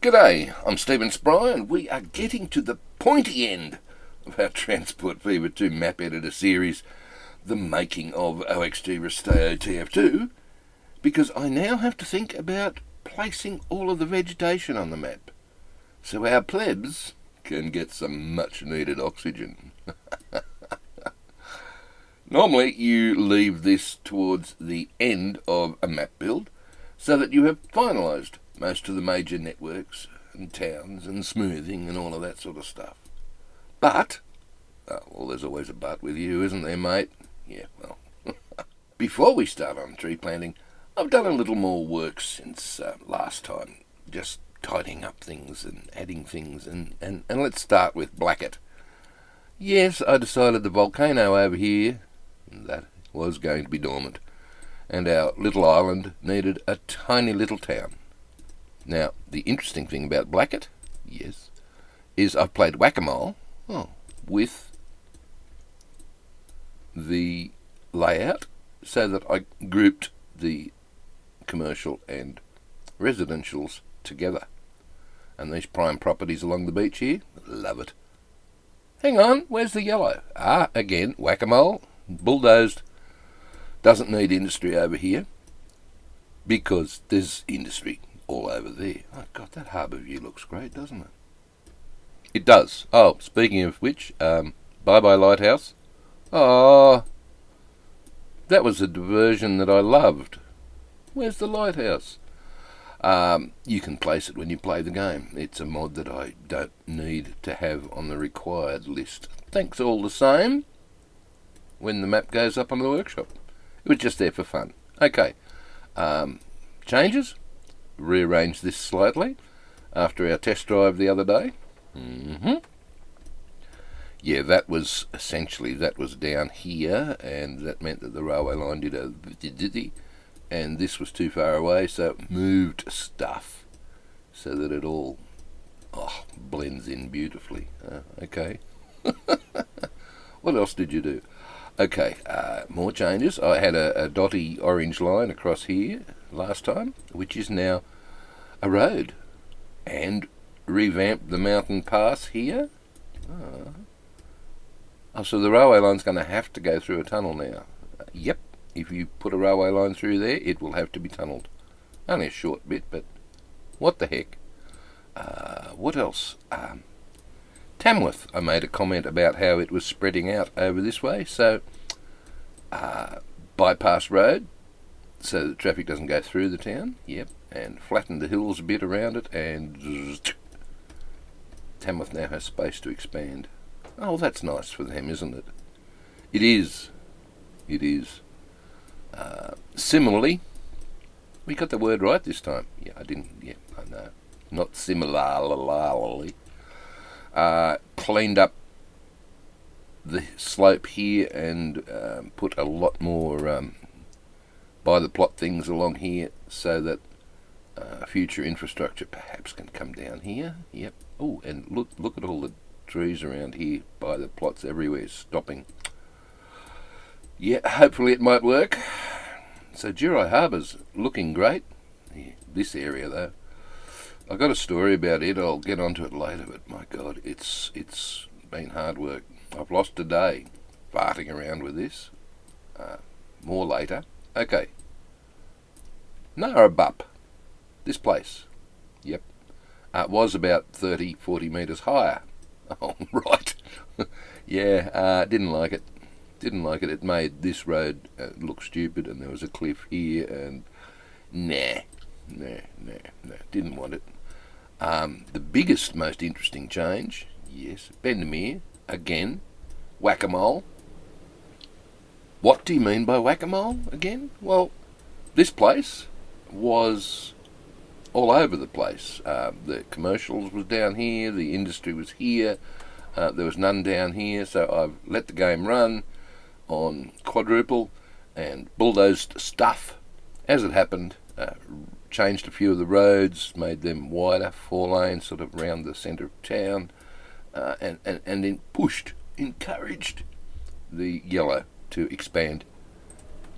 G'day, I'm Stephen Spry, and we are getting to the pointy end of our Transport Fever 2 map editor series, the making of OXG Resteo TF2, because I now have to think about placing all of the vegetation on the map, so our plebs can get some much needed oxygen. Normally you leave this towards the end of a map build, so that you have finalised most of the major networks and towns and smoothing and all of that sort of stuff. But, well, there's always a but with you, isn't there, mate? Yeah, well. Before we start on tree planting, I've done a little more work since last time, just tidying up things and adding things, and let's start with Blackett. Yes, I decided the volcano over here, that was going to be dormant, and our little island needed a tiny little town. Now, the interesting thing about Blackett, yes, is I've played whack-a-mole with the layout so that I grouped the commercial and residentials together. And these prime properties along the beach here, love it. Hang on, where's the yellow? Again, whack-a-mole, bulldozed. Doesn't need industry over here because there's industry all over there. Oh God, that harbour view looks great, doesn't it? It does. Oh, speaking of which, bye-bye lighthouse. Oh, that was a diversion that I loved. Where's the lighthouse? You can place it when you play the game. It's a mod that I don't need to have on the required list. Thanks all the same when the map goes up on the workshop. It was just there for fun. Okay, changes. Rearrange this slightly after our test drive the other day. Yeah, that was down here, and that meant that the railway line did a diddy, and this was too far away, so it moved stuff so that it all blends in beautifully. Okay. What else did you do? Okay, more changes. I had a dotty orange line across here last time, which is now a road, and revamped the mountain pass here. So the railway line's going to have to go through a tunnel now. Yep, if you put a railway line through there, it will have to be tunnelled. Only a short bit, but what the heck. What else? Tamworth, I made a comment about how it was spreading out over this way, so bypass road so the traffic doesn't go through the town, yep, and flattened the hills a bit around it, and Tamworth now has space to expand. Oh, that's nice for them, isn't it? It is. It is. Similarly, we got the word right this time. Yeah, I didn't, yeah, I know. Not similarly. Cleaned up the slope here and put a lot more by the plot things along here so that future infrastructure perhaps can come down here. Yep. Oh, and look at all the trees around here by the plots everywhere stopping. Yeah, hopefully it might work. So Jirai Harbour's looking great. Yeah, this area though, I got a story about it. I'll get onto it later, but my God, it's been hard work. I've lost a day farting around with this. More later. Okay. Narrabeen, this place. Yep. It was about 30-40 metres higher. Oh, right. Yeah, didn't like it. Didn't like it. It made this road look stupid, and there was a cliff here, and nah. Didn't want it. The biggest, most interesting change, yes, Bendemeer, again, whack-a-mole. What do you mean by whack-a-mole again? Well, this place was all over the place. The commercials was down here, the industry was here, there was none down here, so I've let the game run on quadruple and bulldozed stuff as it happened. Changed a few of the roads, made them wider, 4 lanes sort of round the centre of town, and then encouraged the yellow to expand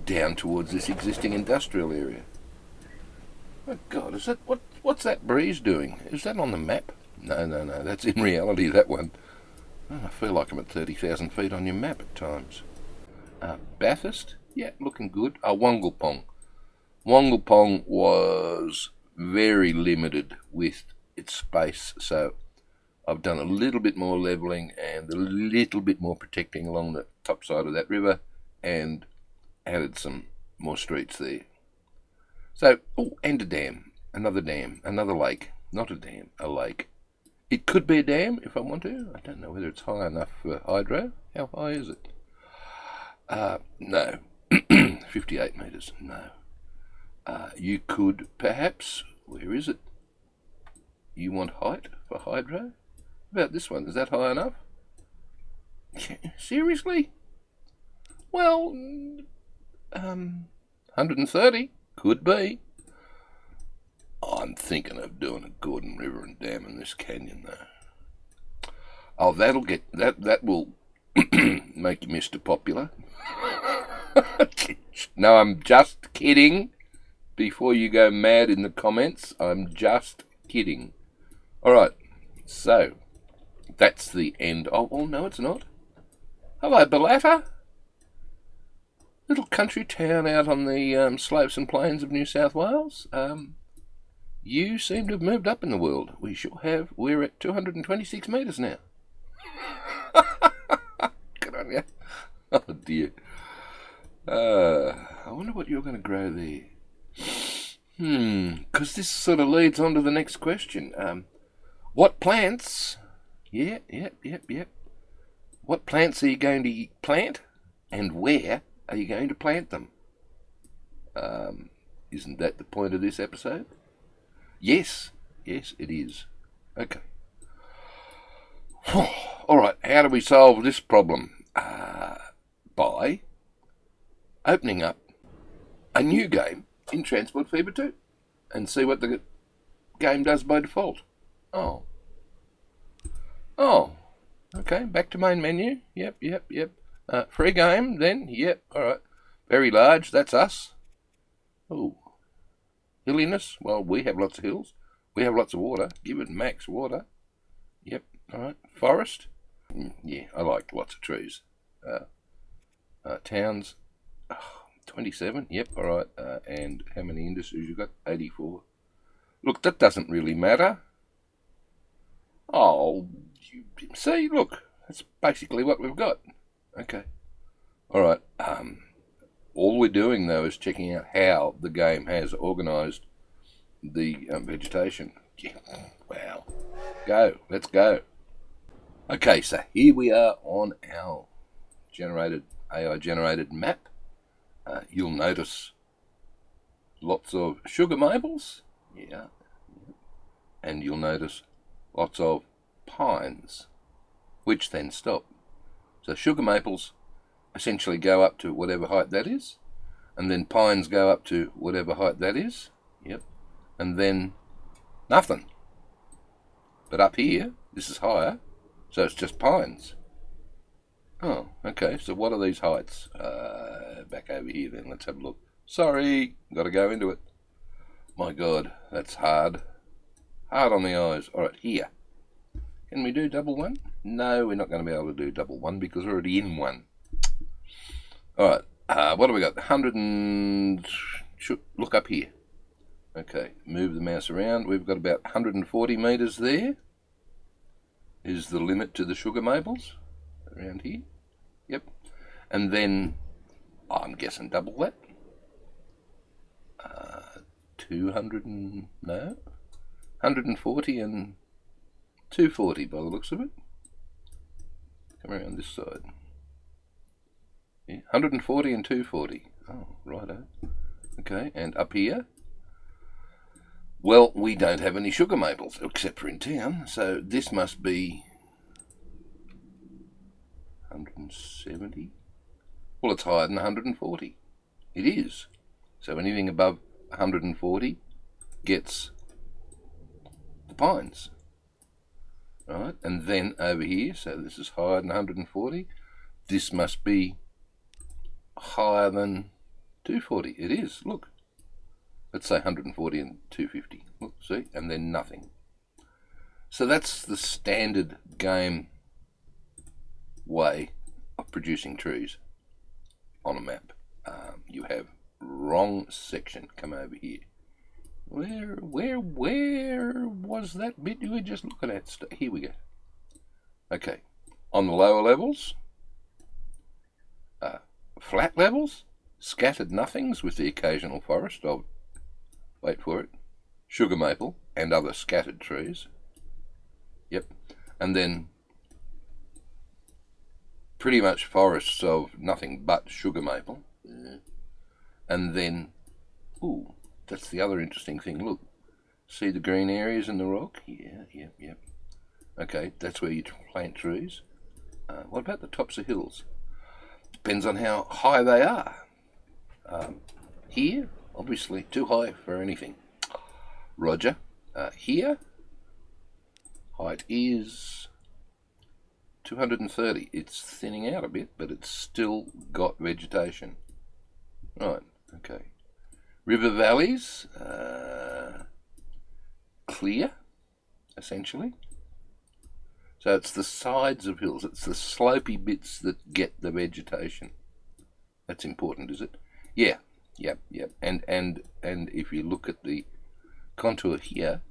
down towards this existing industrial area. Oh God, is that What's that breeze doing? Is that on the map? No, that's in reality, that one. Oh, I feel like I'm at 30,000 feet on your map at times. Bathurst? Yeah, looking good. Wangalpong. Wangalpong was very limited with its space, so I've done a little bit more levelling and a little bit more protecting along the top side of that river and added some more streets there. So, and a dam. Another lake. Not a dam, a lake. It could be a dam if I want to. I don't know whether it's high enough for hydro. How high is it? No. 58 metres. No. You could perhaps... Where is it? You want height for hydro? About this one. Is that high enough? Seriously? Well, 130. Could be. I'm thinking of doing a Gordon River and dam in this canyon, though. Oh, that will make you Mr. Popular. No, I'm just kidding. Before you go mad in the comments, I'm just kidding. All right, so that's the end. Oh no, it's not. Hello, Ballatta. Little country town out on the slopes and plains of New South Wales. You seem to have moved up in the world. We sure have. We're at 226 metres now. Good on you. Oh, dear. I wonder what you're going to grow there. Because this sort of leads on to the next question. What plants... Yep. What plants are you going to plant? And where are you going to plant them? Isn't that the point of this episode? Yes, it is. Okay. All right, how do we solve this problem? By opening up a new game in Transport Fever 2 and see what the game does by default. Oh, okay, back to main menu. Yep. Free game, then. Yep, all right. Very large, that's us. Oh. Hilliness? Well, we have lots of hills. We have lots of water. Give it max water. Yep, alright. Forest? Yeah, I like lots of trees. Towns? 27. Yep, alright. And how many industries you got? 84. Look, that doesn't really matter. Oh, see, look. That's basically what we've got. Okay. Alright. All we're doing, though, is checking out how the game has organised the vegetation. Yeah. Wow. Let's go. Okay, so here we are on our AI-generated map. You'll notice lots of sugar maples. Yeah. And you'll notice lots of pines, which then stop. So sugar maples essentially go up to whatever height that is, and then pines go up to whatever height that is. Yep. And then nothing. But up here, this is higher, so it's just pines. Oh, okay, so what are these heights? Back over here then, let's have a look. Sorry, got to go into it. My God, that's hard. Hard on the eyes. All right, here. Can we do double one? No, we're not going to be able to do double one because we're already in one. Alright, what do we got? 100 and... Look up here. Okay, move the mouse around. We've got about 140 metres there. Is the limit to the sugar maples. Around here. Yep. And then, I'm guessing double that. 200 and... No. 140 and 240 by the looks of it. Come around this side. Yeah, 140 and 240. Oh, righto. Okay, and up here? Well, we don't have any sugar maples, except for in town, so this must be 170. Well, it's higher than 140. It is. So anything above 140 gets the pines. Right, and then over here, so this is higher than 140. This must be higher than 240. It is, look. Let's say 140 and 250. Look, see? And then nothing. So that's the standard game way of producing trees on a map. You have wrong section. Come over here. Where was that bit you were just looking at? Here we go. Okay. On the lower levels, flat levels, scattered nothings with the occasional forest of, wait for it, sugar maple and other scattered trees. Yep. And then pretty much forests of nothing but sugar maple. Yeah. And then, ooh, that's the other interesting thing. Look, see the green areas in the rock? Yeah. Okay, that's where you plant trees. What about the tops of hills? Depends on how high they are. Here, obviously, too high for anything. Roger. Here, height is 230. It's thinning out a bit, but it's still got vegetation. Right, okay. River valleys, clear, essentially. So it's the sides of hills, it's the slopey bits that get the vegetation. That's important, is it? Yeah, yep. And if you look at the contour here,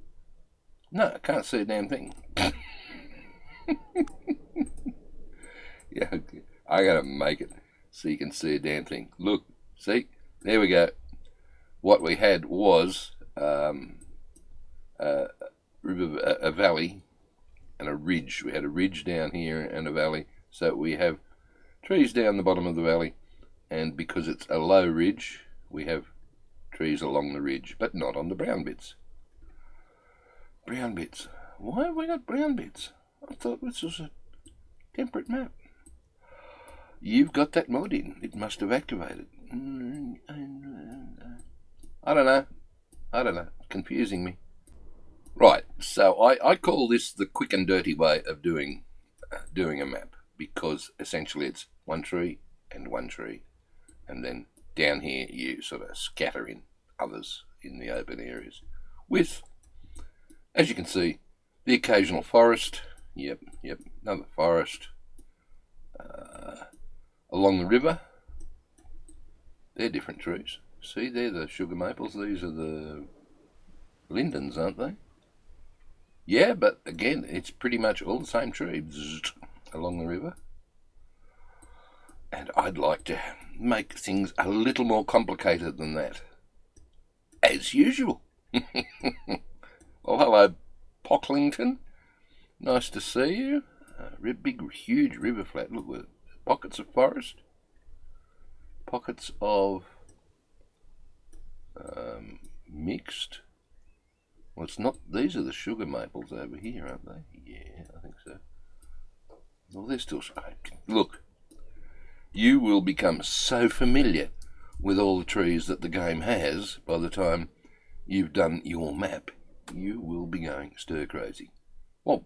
no, I can't see a damn thing. Yeah, I gotta make it so you can see a damn thing. Look, see, there we go. What we had was a valley and a ridge. We had a ridge down here and a valley. So we have trees down the bottom of the valley, and because it's a low ridge, we have trees along the ridge, but not on the brown bits. Brown bits. Why have we got brown bits? I thought this was a temperate map. You've got that mod in. It must have activated. I don't know. Confusing me. Right, so I call this the quick and dirty way of doing a map, because essentially it's one tree, and then down here you sort of scatter in others in the open areas with, as you can see, the occasional forest. Yep, another forest along the river. They're different trees. See, they're the sugar maples. These are the lindens, aren't they? Yeah, but again, it's pretty much all the same tree along the river. And I'd like to make things a little more complicated than that. As usual. Well, hello, Pocklington. Nice to see you. Big, huge river flat. Look, with pockets of forest. Pockets of mixed. Well, it's not. These are the sugar maples over here, aren't they? Yeah, I think so. Well, they're still. Look, you will become so familiar with all the trees that the game has by the time you've done your map. You will be going stir crazy. Well,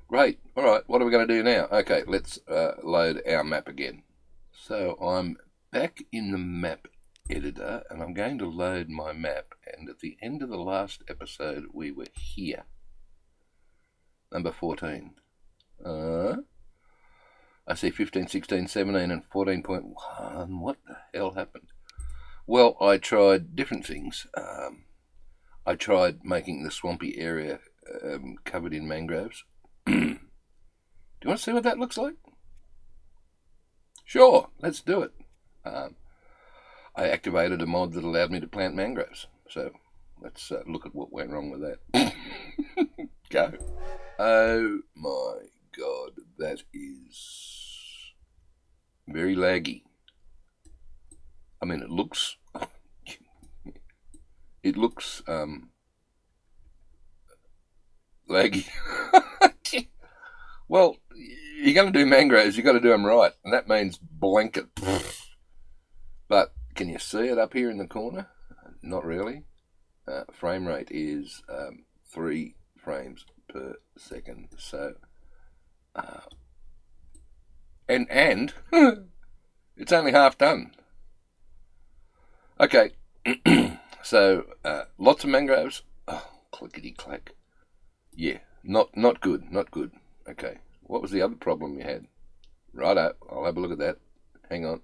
great. All right, what are we going to do now? Okay, let's load our map again. So I'm back in the map editor, and I'm going to load my map, and at the end of the last episode we were here, number 14. I see 15, 16, 17 and 14.1. What the hell happened? Well, I tried different things. I tried making the swampy area covered in mangroves. Do you want to see what that looks like? Sure, let's do it. I activated a mod that allowed me to plant mangroves. So let's look at what went wrong with that. Go. Oh my God, that is very laggy. I mean, it looks laggy. Well, you're going to do mangroves, you've got to do them right, and that means blanket. But can you see it up here in the corner? Not really. Frame rate is 3 frames per second. So, and it's only half done. Okay, So, lots of mangroves. Oh, clickety clack. Yeah, not good, not good. Okay, what was the other problem you had? Righto, I'll have a look at that. Hang on.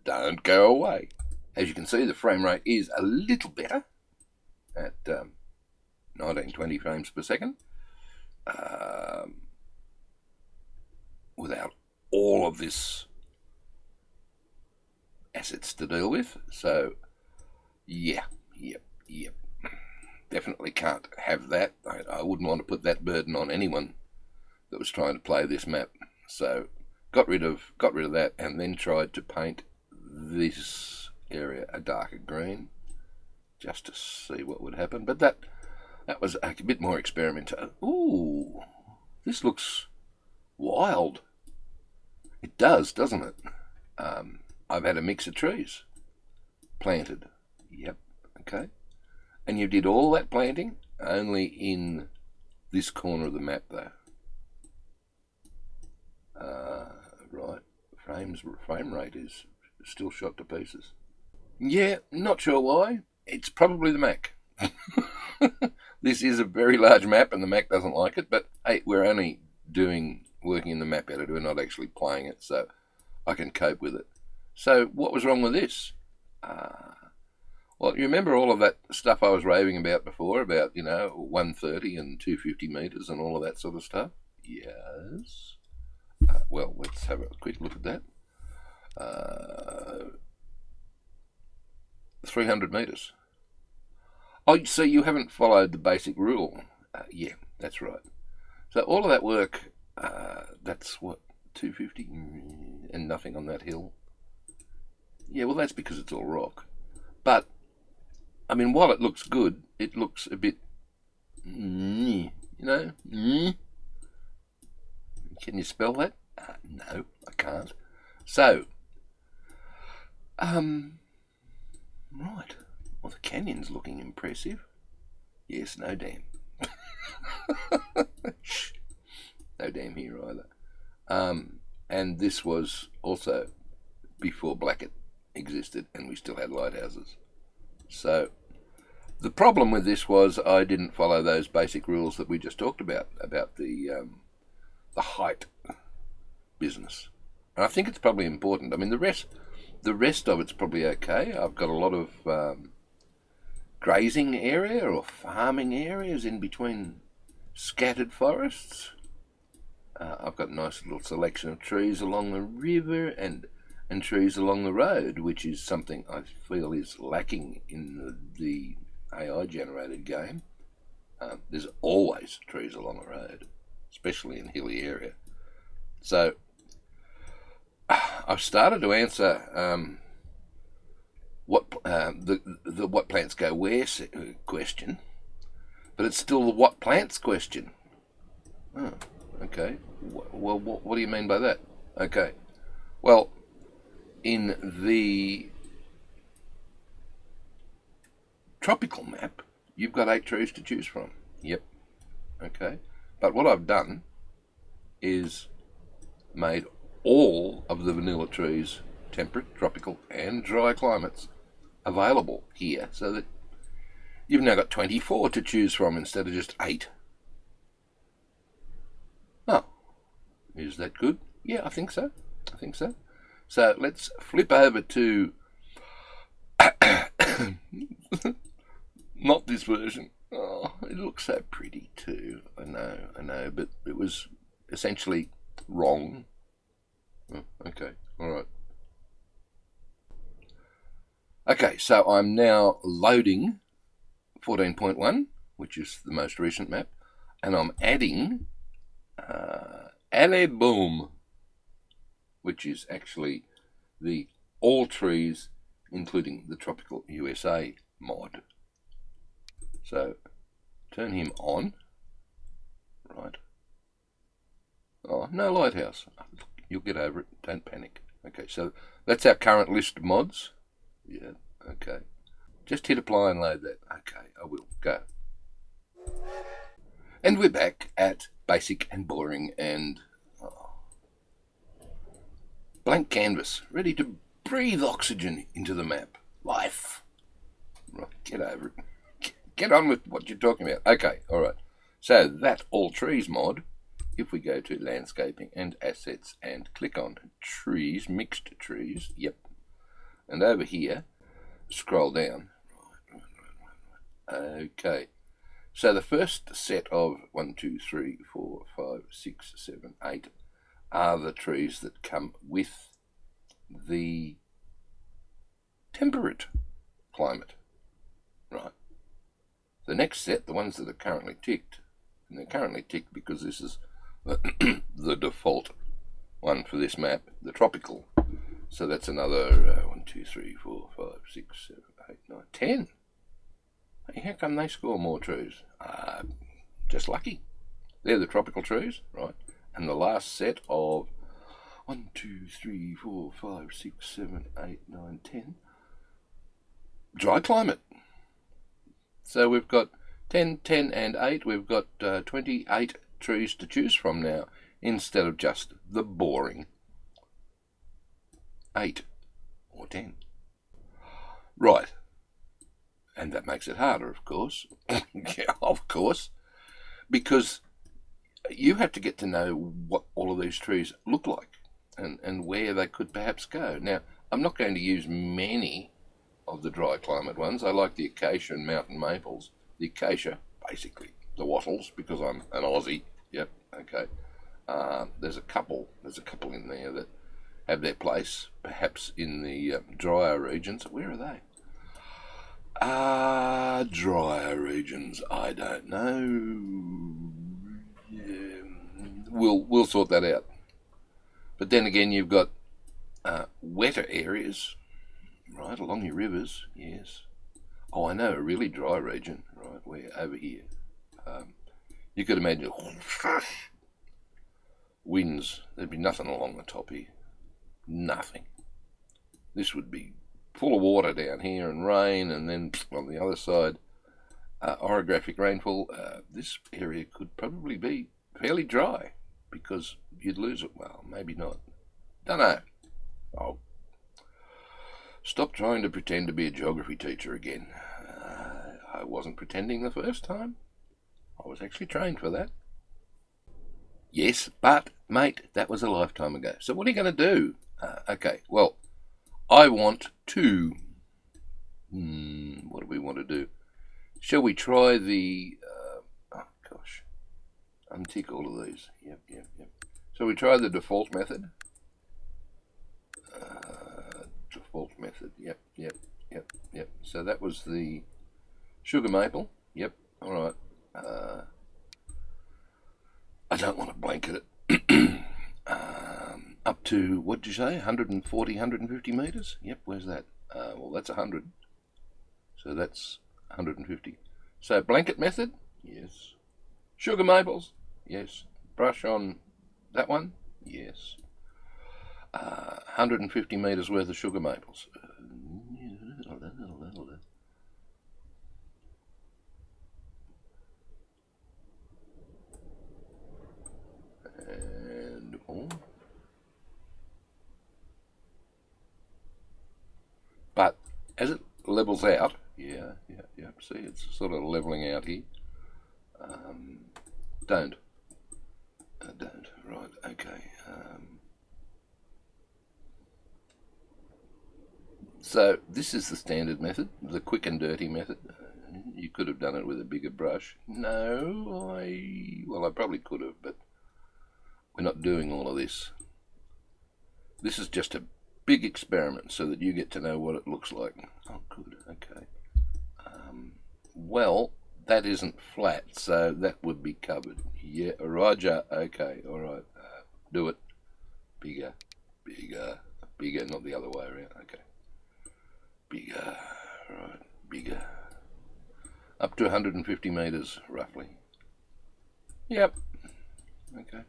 Don't go away. As you can see, the frame rate is a little better at 1920 frames per second. Without all of this assets to deal with. So, yeah, yep. Definitely can't have that. I wouldn't want to put that burden on anyone that was trying to play this map. So, got rid of that, and then tried to paint this area a darker green, just to see what would happen. But that was a bit more experimental. Ooh, this looks wild. It does, doesn't it? I've had a mix of trees planted. Yep, okay. And you did all that planting only in this corner of the map, though. Right. Frame rate is still shot to pieces. Yeah, not sure why. It's probably the Mac. This is a very large map and the Mac doesn't like it, but hey, we're only working in the map editor, we're not actually playing it, so I can cope with it. So what was wrong with this? Well, you remember all of that stuff I was raving about before, about, 130 and 250 metres and all of that sort of stuff? Yes. Well, let's have a quick look at that. 300 metres. Oh, so you haven't followed the basic rule. Yeah, that's right. So all of that work, that's what, 250 and nothing on that hill? Yeah, well, that's because it's all rock. But, I mean, while it looks good, it looks a bit, Can you spell that? No, I can't. So, right. Well, the canyon's looking impressive. Yes, no damn. No damn here either. And this was also before Blackett existed and we still had lighthouses. So the problem with this was I didn't follow those basic rules that we just talked about the height business. And I think it's probably important. I mean, the rest of it's probably okay. I've got a lot of grazing area or farming areas in between scattered forests. I've got a nice little selection of trees along the river and trees along the road, which is something I feel is lacking in the AI-generated game. There's always trees along the road, especially in hilly area. So I've started to answer what plants go where question, but it's still the what plants question. Oh, okay. Well, what do you mean by that? Okay. Well, in the tropical map, you've got 8 trees to choose from. Yep. Okay. But what I've done is made all of the vanilla trees, temperate, tropical, and dry climates, available here, so that you've now got 24 to choose from instead of just 8. Oh, is that good? Yeah, I think so. So let's flip over to not this version. Oh, it looks so pretty too. I know, but it was essentially wrong. Oh, okay, all right. Okay, so I'm now loading 14.1, which is the most recent map, and I'm adding Alley Boom, which is actually the all trees, including the Tropical USA mod. So turn him on. Right. Oh, no lighthouse. You'll get over it. Don't panic. Okay, so that's our current list of mods. Yeah, okay. Just hit apply and load that. Okay, I will. Go. And we're back at basic and boring and blank canvas, ready to breathe oxygen into the map. Life. Right, get over it. Get on with what you're talking about. Okay, all right. So that all trees mod, if we go to landscaping and assets and click on trees, mixed trees, yep. And over here, scroll down. Okay. So the first set of 1, 2, 3, 4, 5, 6, 7, 8 are the trees that come with the temperate climate. Right. The next set, the ones that are currently ticked, and they're currently ticked because this is the default one for this map, the tropical. So that's another 1, 2, 3, 4, 5, 6, 7, 8, 9, 10. Hey, how come they score more trees? Just lucky. They're the tropical trees, right? And the last set of 1, 2, 3, 4, 5, 6, 7, 8, 9, 10. Dry climate. So we've got 10, 10 and 8. We've got 28 trees to choose from now, instead of just the boring 8 or 10. Right. And that makes it harder, of course. Yeah, of course. Because you have to get to know what all of these trees look like and where they could perhaps go. Now, I'm not going to use many of the dry climate ones. I like the acacia and mountain maples. The acacia, basically, the wattles, because I'm an Aussie. Yep, okay. There's a couple in there that have their place, perhaps in the drier regions. Where are they? Drier regions, I don't know. We'll sort that out. But then again, you've got wetter areas, right, along your rivers, yes. Oh, I know, a really dry region, right, where over here. You could imagine winds, there'd be nothing along the top here. Nothing. This would be full of water down here and rain, and then on the other side, orographic rainfall. This area could probably be fairly dry because you'd lose it. Well, maybe not. Don't know. Oh, stop trying to pretend to be a geography teacher again. I wasn't pretending the first time. I was actually trained for that. Yes, but, mate, that was a lifetime ago. So what are you going to do? Okay, well, I want to... what do we want to do? Shall we try the... untick all of these. Yep. Shall we try the default method? Default method, yep. So that was the sugar maple. Yep, alright. I don't want to blanket it. Up to, what did you say, 140, 150 metres? Yep, where's that? Well, that's 100. So that's 150. So blanket method? Yes. Sugar maples? Yes. Brush on that one? Yes. 150 metres worth of sugar maples. And more. But as it levels out, yeah. See, it's sort of leveling out here. Don't. Right, okay. So this is the standard method, the quick and dirty method. You could have done it with a bigger brush. No, I probably could have, but we're not doing all of this. This is just a big experiment so that you get to know what it looks like. Oh, good, okay. Well, that isn't flat, so that would be covered. Yeah, Roger, okay, all right. Do it. Bigger, not the other way around, okay. Bigger, right, bigger. Up to 150 metres, roughly. Yep, okay.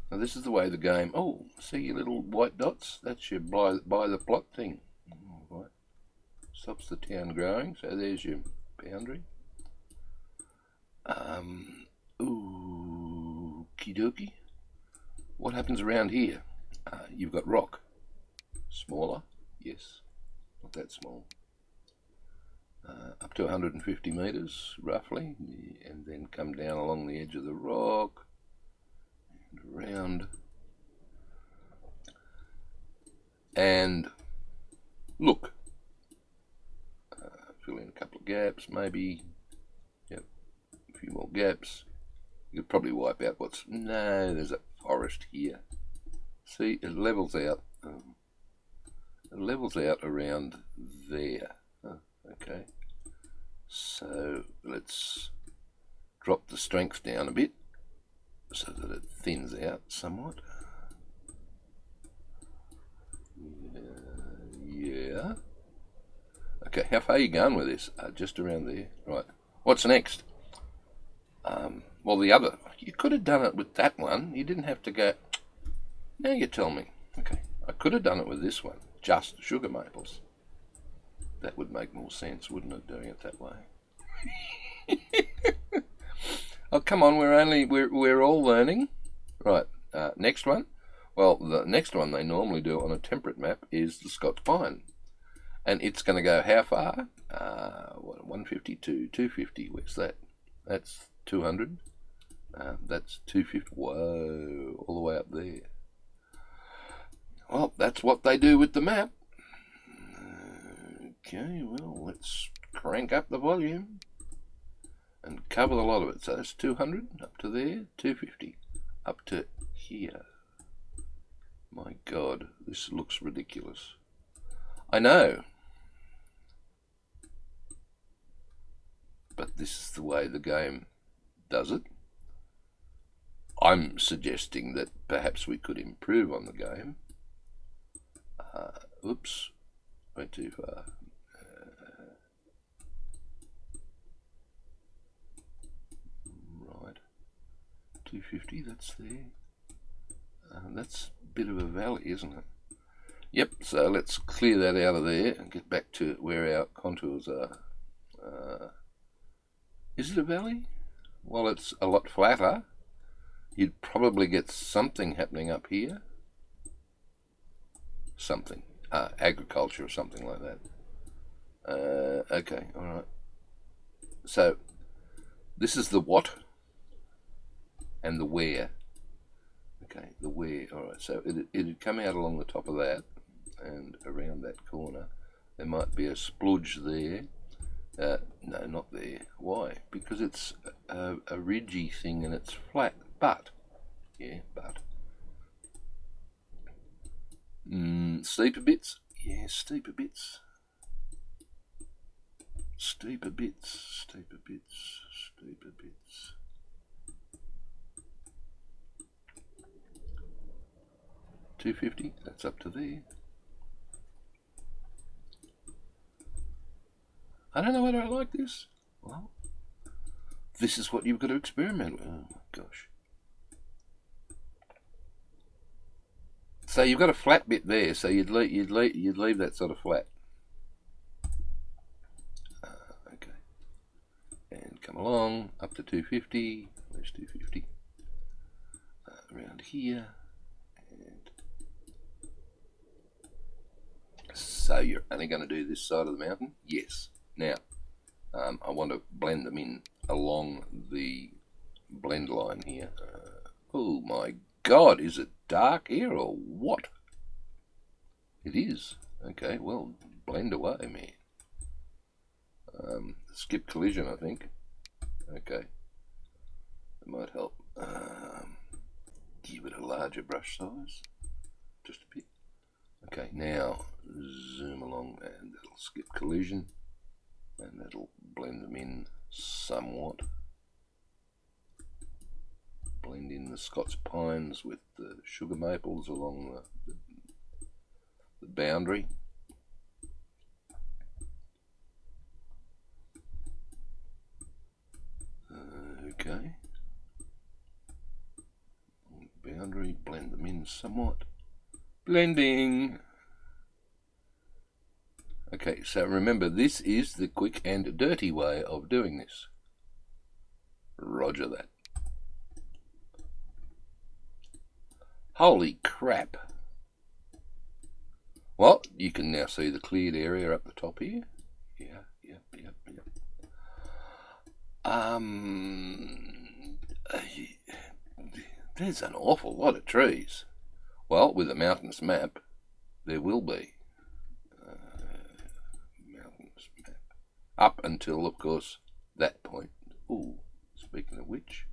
Now this is the way the game... Oh, see your little white dots? That's your by the plot thing. All right. Stops the town growing, so there's your boundary. Okie dokie. What happens around here? You've got rock. Smaller, yes. Not that small. up to 150 metres roughly, and then come down along the edge of the rock and around and look. Fill in a couple of gaps maybe. Yep, a few more gaps. You could probably wipe out what's... No, there's a forest here. See, it levels out. It levels out around there. Okay. So let's drop the strength down a bit so that it thins out somewhat. Yeah. Okay, how far are you going with this? Just around there. Right. What's next? Well, the other. You could have done it with that one. You didn't have to go... Now you tell me. Okay, I could have done it with this one. Just sugar maples. That would make more sense, wouldn't it, doing it that way? Oh, come on, we're all learning. Right, next one. Well, the next one they normally do on a temperate map is the Scotch pine. And it's going to go how far? 152, 250. Where's that? That's 200. That's 250. Whoa, all the way up there. Well, that's what they do with the map. Okay, well, let's crank up the volume and cover the lot of it. So that's 200 up to there, 250 up to here. My God, this looks ridiculous. I know. But this is the way the game does it. I'm suggesting that perhaps we could improve on the game. Oops, went too far. Right, 250, that's there. That's a bit of a valley, isn't it? Yep, so let's clear that out of there and get back to where our contours are. Is it a valley? Well, it's a lot flatter. You'd probably get something happening up here. Something. Agriculture or something like that. Okay, alright. So, this is the what and the where. Okay, the where. Alright, so it'd come out along the top of that and around that corner. There might be a spludge there. No, not there. Why? Because it's a ridgy thing and it's flat. But, yeah, but. Steeper bits? Yeah, steeper bits. Steeper bits, steeper bits, steeper bits. $250, that's up to there. I don't know whether I like this. Well, this is what you've got to experiment with. Oh my gosh. So you've got a flat bit there, so you'd leave that sort of flat. Okay. And come along up to 250. Where's 250? Around here. And so you're only going to do this side of the mountain? Yes. Now, I want to blend them in along the blend line here. Oh my God, is it dark here or what? It is. Okay, well, blend away, man. Skip collision, I think. Okay. That might help. Give it a larger brush size. Just a bit. Okay, now zoom along and that'll skip collision. And that'll blend them in somewhat. Blend in the Scots pines with the sugar maples along the boundary. Okay. Boundary, blend them in somewhat. Blending. Okay, so remember, this is the quick and dirty way of doing this. Roger that. Holy crap. Well, you can now see the cleared area up the top here. Yeah. Yep. Um, uh, there's an awful lot of trees. Well, with a mountains map, there will be. Mountains map. Up until, of course, that point. Ooh, speaking of which,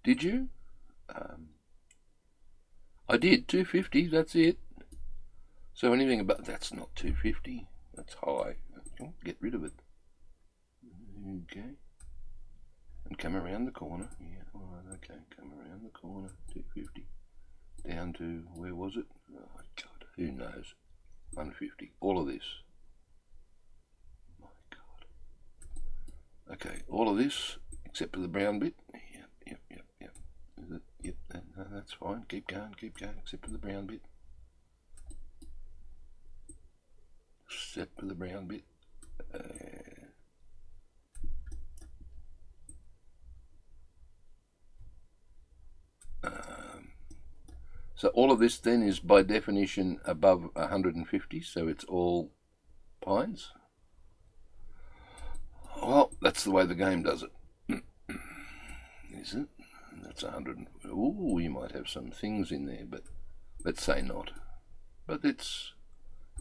did you? I did, 250, that's it. So anything above, that's not 250, that's high. Get rid of it. Okay. And come around the corner. Yeah, alright, okay, come around the corner, 250. Down to, where was it? Oh my God, who knows? 150, all of this. My God. Okay, all of this, except for the brown bit. Yep. Is it? Yep, no, that's fine. Keep going, except for the brown bit. Except for the brown bit. So all of this then is by definition above 150, so it's all pines. Well, that's the way the game does it. Is it? That's 100. Ooh, you might have some things in there, but let's say not. But it's...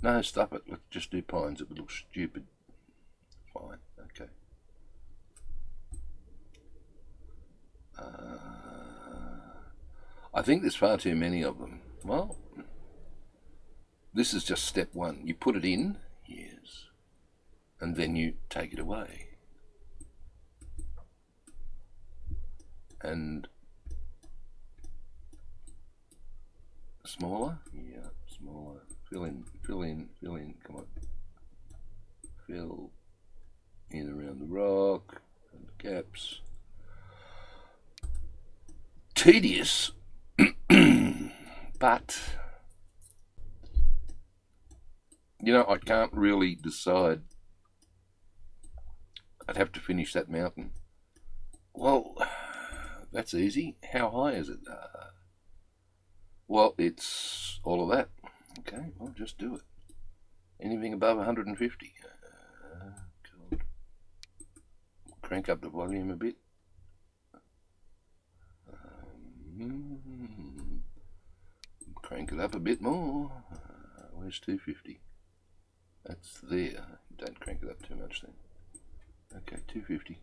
No, stuff it. Let's just do pines. It would look stupid. Fine, okay. I think there's far too many of them. Well, this is just step one. You put it in, yes, and then you take it away. And smaller? Yeah, smaller. Fill in, come on. Fill in around the rock, and the gaps. Tedious, but, you know, I can't really decide. I'd have to finish that mountain. Well, that's easy. How high is it? Well, it's all of that. Okay, well, just do it. Anything above 150. God. Crank up the volume a bit. Crank it up a bit more. Where's 250? That's there. Don't crank it up too much then. Okay, 250.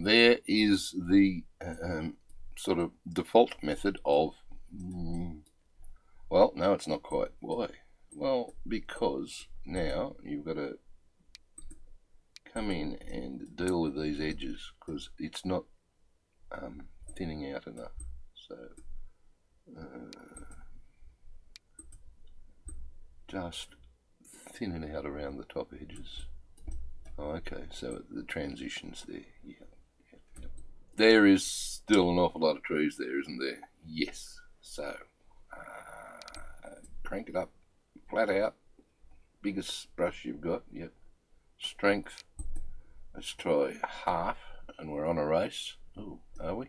There is the sort of default method of, well, no, it's not quite. Why? Well, because now you've got to come in and deal with these edges because it's not thinning out enough. So just thin it out around the top edges. Oh, okay, so the transition's there. Yeah. There is still an awful lot of trees there, isn't there? Yes. So crank it up, flat out. Biggest brush you've got. Yep. Strength. Let's try half, and we're on a race. Oh, are we?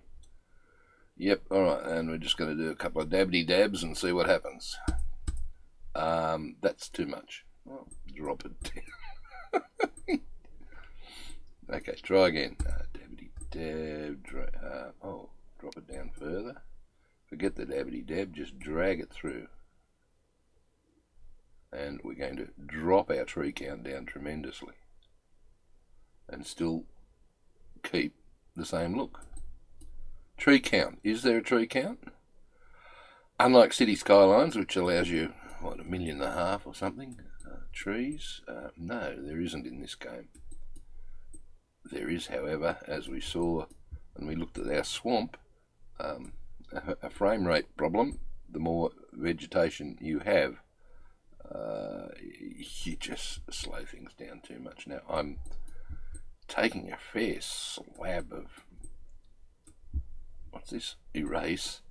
Yep. All right, and we're just going to do a couple of dabbity dabs and see what happens. That's too much. Oh, drop it down. Okay, try again. Dabbity dab. Drop it down further. Forget the dabbity dab. Just drag it through. And we're going to drop our tree count down tremendously and still keep the same look. Tree count. Is there a tree count? Unlike City Skylines, which allows you, what, 1.5 million or something, trees? No, there isn't in this game. There is, however, as we saw when we looked at our swamp, a frame rate problem. The more vegetation you have, you just slow things down too much. Now I'm taking a fair slab of, what's this, erase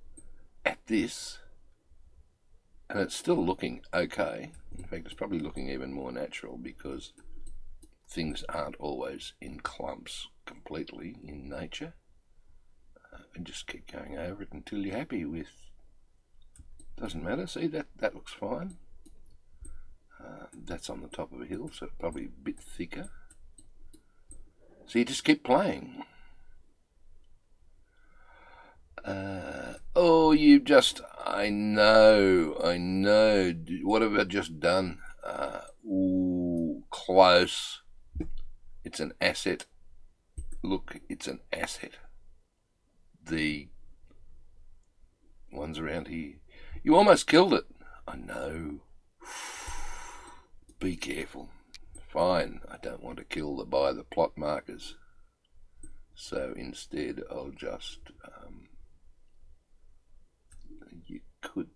at this, and it's still looking okay. In fact, it's probably looking even more natural because things aren't always in clumps completely in nature. And just keep going over it until you're happy with. Doesn't matter. See, that looks fine. That's on the top of a hill, so probably a bit thicker. So you just keep playing. Oh, you just, I know. What have I just done? Ooh, close. It's an asset. Look, it's an asset. The ones around here. You almost killed it. I know. Be careful. Fine, I don't want to kill by the plot markers. So instead I'll just, you could,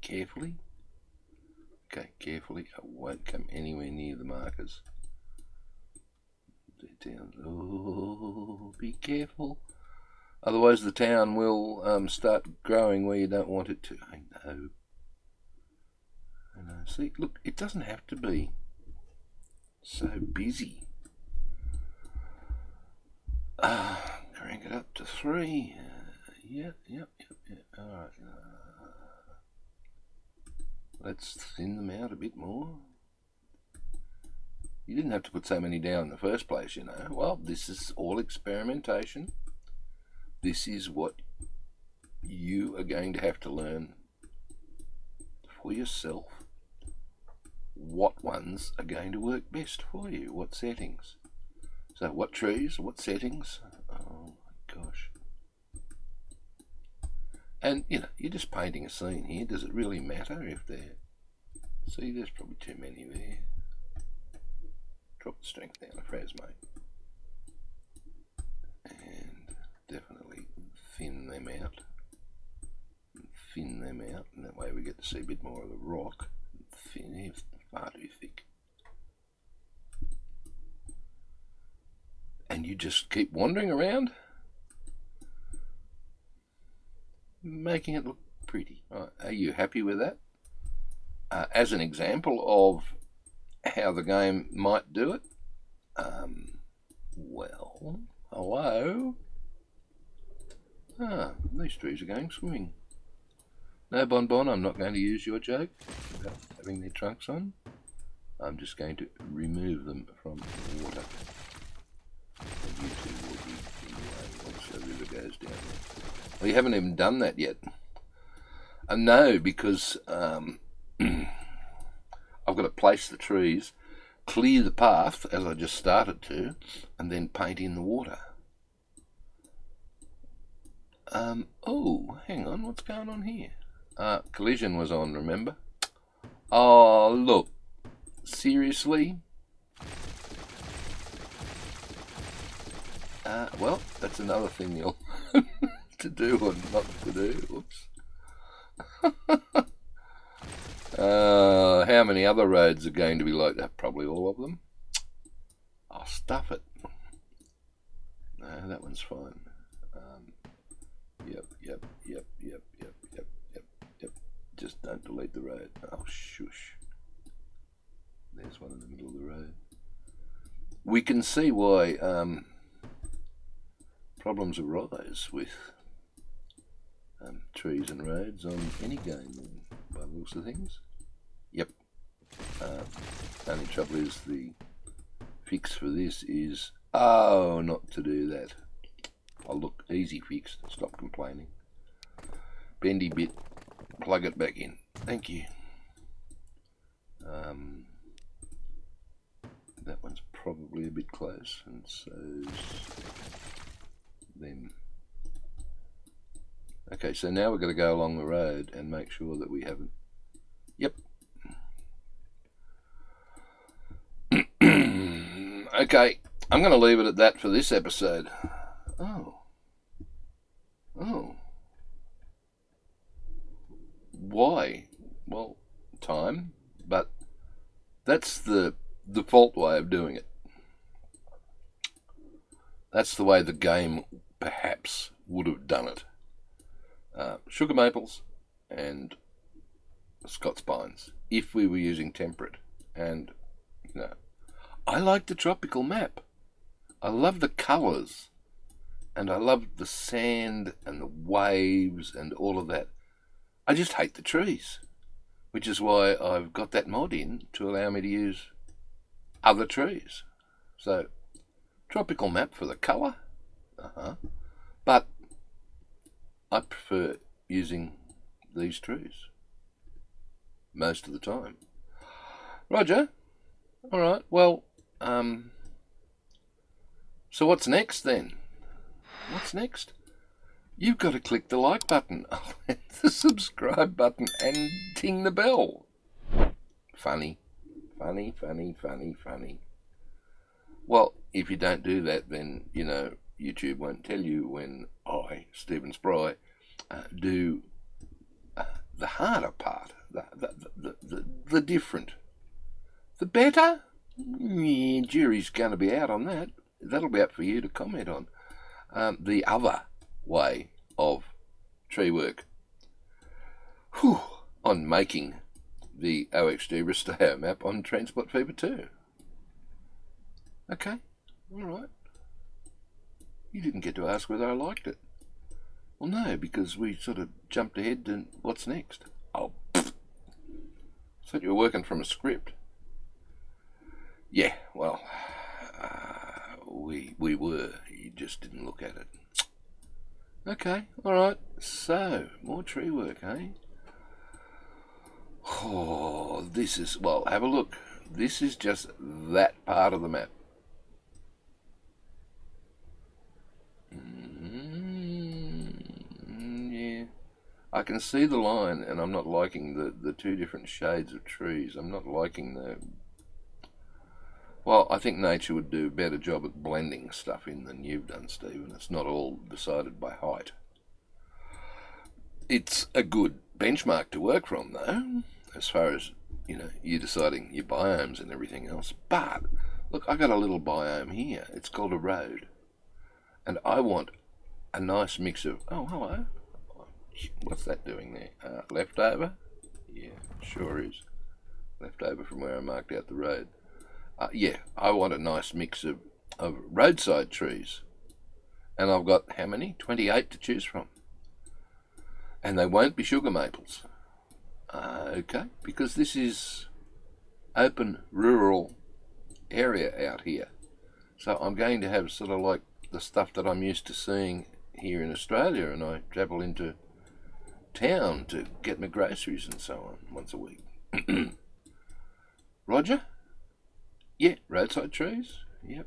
carefully. Okay, carefully. I won't come anywhere near the markers. Down. Oh, be careful. Otherwise the town will start growing where you don't want it to. I know. See, look, it doesn't have to be so busy. Crank it up to 3. Yep. Alright. Let's thin them out a bit more. You didn't have to put so many down in the first place, you know. Well, this is all experimentation. This is what you are going to have to learn for yourself. What ones are going to work best for you? What settings? So what trees? What settings? Oh my gosh. And, you know, you're just painting a scene here. Does it really matter if they're... See, there's probably too many there. Drop the strength down a fraz, mate. And definitely thin them out. And that way we get to see a bit more of the rock. Thin, it's far too thick. And you just keep wandering around, making it look pretty. Are you happy with that? As an example of how the game might do it, well, hello. These trees are going swimming. No, Bonbon, I'm not going to use your joke about having their trunks on. I'm just going to remove them from the water. And you two will be anyway once the river goes down there. Well, you haven't even done that yet. No, because I've got to place the trees, clear the path as I just started to, and then paint in the water. Oh, hang on, what's going on here? Collision was on, remember? Oh, look. Seriously? Well, that's another thing you'll to do or not to do. Oops. How many other roads are going to be like that? Probably all of them. I'll stuff it. No, that one's fine. Yep. Just don't delete the road. Oh, shush. There's one in the middle of the road. We can see why problems arise with trees and roads on any game by the looks of things. Yep. Only trouble is the fix for this is, not to do that. Oh, look, easy fix. Stop complaining. Bendy bit. Plug it back in. Thank you. That one's probably a bit close, and so's them. Okay, so now we're going to go along the road and make sure that we haven't... Yep. Okay, I'm going to leave it at that for this episode. Oh. Why? Well, time, but that's the default way of doing it. That's the way the game perhaps would have done it. Sugar maples and Scots pines, if we were using temperate. And, you know, I like the tropical map. I love the colours, and I love the sand and the waves and all of that. I just hate the trees, which is why I've got that mod in to allow me to use other trees. So, tropical map for the colour, but I prefer using these trees most of the time. Roger. All right. Well, so what's next then? What's next? You've got to click the like button, the subscribe button, and ting the bell. Funny. Well, if you don't do that, then, you know, YouTube won't tell you when I, Stephen Spry, do the harder part, the different. The better? Yeah, jury's going to be out on that. That'll be up for you to comment on. The other way of tree work. On making the OXG Resteo map on Transport Fever 2. Okay, alright. You didn't get to ask whether I liked it. Well, no, because we sort of jumped ahead to what's next. Oh, pfft. Thought you were working from a script. Yeah, well, we were. You just didn't look at it. Okay, alright. So, more tree work, eh? Oh, this is, well, have a look. This is just that part of the map. Yeah. I can see the line, and I'm not liking the two different shades of trees. I'm not liking the... Well, I think nature would do a better job at blending stuff in than you've done, Stephen. It's not all decided by height. It's a good benchmark to work from, though, as far as, you know, you deciding your biomes and everything else. But, look, I got a little biome here. It's called a road. And I want a nice mix of... Oh, hello. What's that doing there? Leftover? Yeah, sure is. Leftover from where I marked out the road. Yeah, I want a nice mix of roadside trees. And I've got how many? 28 to choose from. And they won't be sugar maples. Okay, because this is open rural area out here. So I'm going to have sort of like the stuff that I'm used to seeing here in Australia, and I travel into town to get my groceries and so on once a week. Roger? Yeah, roadside trees. Yep.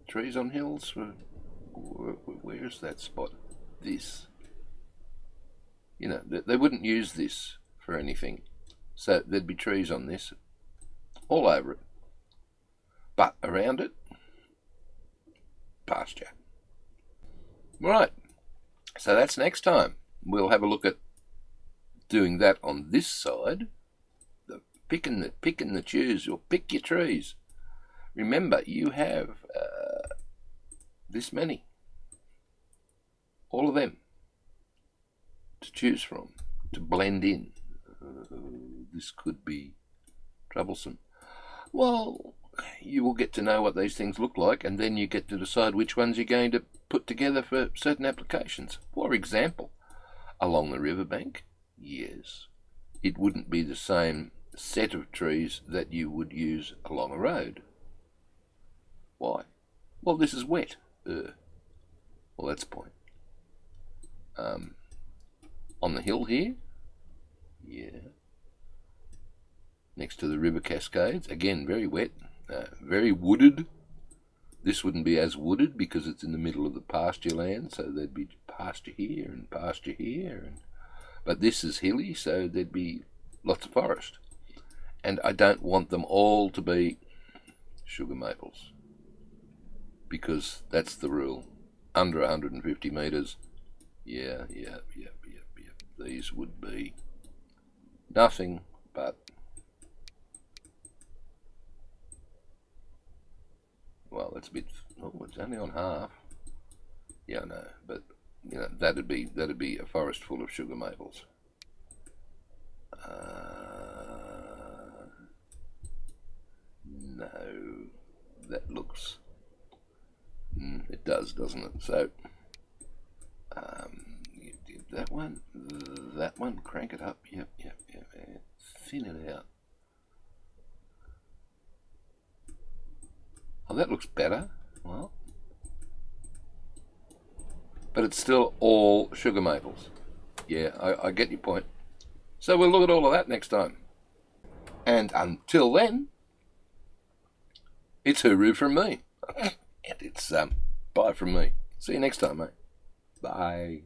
Trees on hills. Where's that spot? This. You know, they wouldn't use this for anything. So there'd be trees on this all over it. But around it, pasture. Right. So that's next time. We'll have a look at doing that on this side. The pick and the choose. You'll pick your trees. Remember, you have this many. All of them to choose from, to blend in. This could be troublesome. Well, you will get to know what these things look like, and then you get to decide which ones you're going to put together for certain applications. For example, along the riverbank, yes, it wouldn't be the same set of trees that you would use along a road. Why? Well, this is wet. Well, that's the point. On the hill here, yeah, next to the river cascades, again, very wet, very wooded. This wouldn't be as wooded because it's in the middle of the pasture land, so there'd be pasture here and pasture here. But this is hilly, so there'd be lots of forest. And I don't want them all to be sugar maples, because that's the rule. Under 150 metres, yeah. These would be nothing but Well, that's a bit. Oh, it's only on half. Yeah, I know, but you know that'd be a forest full of sugar maples. No, that looks. It does, doesn't it? So, that one, crank it up. Yep. Thin it out. Oh, that looks better. Well, but it's still all sugar maples. Yeah, I get your point. So we'll look at all of that next time. And until then, it's hooroo from me. And it's bye from me. See you next time, mate. Bye.